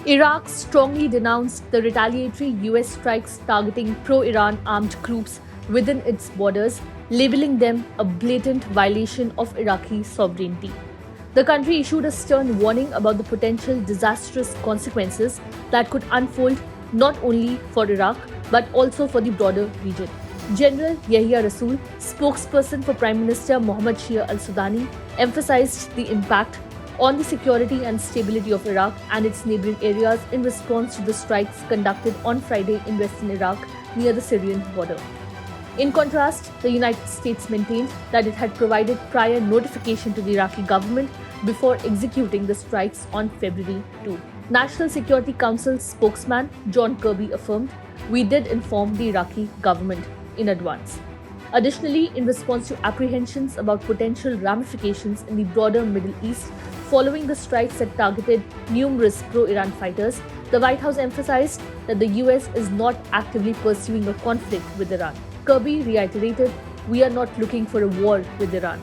Iraq strongly denounced the retaliatory US strikes targeting pro Iran armed groups within its borders, labeling them a blatant violation of Iraqi sovereignty. The country issued a stern warning about the potential disastrous consequences that could unfold not only for Iraq but also for the broader region. General Yahya Rasool, spokesperson for Prime Minister Mohammad Shia al Sudani, emphasized the impact on the security and stability of Iraq and its neighboring areas in response to the strikes conducted on Friday in western Iraq near the Syrian border. In contrast, the United States maintained that it had provided prior notification to the Iraqi government before executing the strikes on February 2. National Security Council spokesman John Kirby affirmed, "We did inform the Iraqi government in advance." Additionally, in response to apprehensions about potential ramifications in the broader Middle East following the strikes that targeted numerous pro-Iran fighters, the White House emphasized that the US is not actively pursuing a conflict with Iran. Kirby reiterated, "We are not looking for a war with Iran."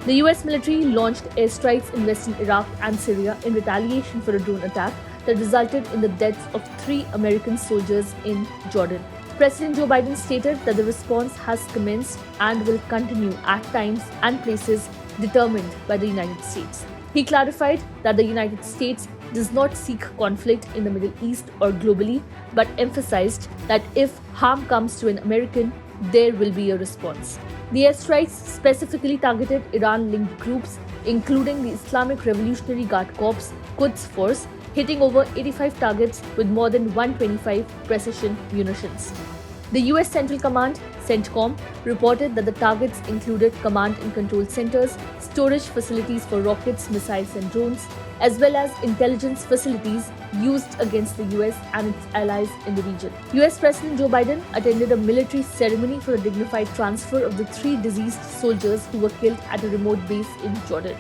The US military launched airstrikes in western Iraq and Syria in retaliation for a drone attack that resulted in the deaths of 3 American soldiers in Jordan. President Joe Biden stated that the response has commenced and will continue at times and places determined by the United States. He clarified that the United States does not seek conflict in the Middle East or globally, but emphasized that if harm comes to an American, there will be a response. The airstrikes specifically targeted Iran-linked groups, including the Islamic Revolutionary Guard Corps Quds Force, hitting over 85 targets with more than 125 precision munitions. The US Central Command, CENTCOM, reported that the targets included command and control centers, storage facilities for rockets, missiles, and drones, as well as intelligence facilities used against the US and its allies in the region. US President Joe Biden attended a military ceremony for a dignified transfer of the 3 deceased soldiers who were killed at a remote base in Jordan.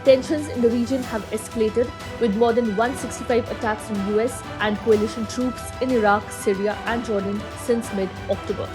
Tensions in the region have escalated, with more than 165 attacks from US and coalition troops in Iraq, Syria, and Jordan since mid-October.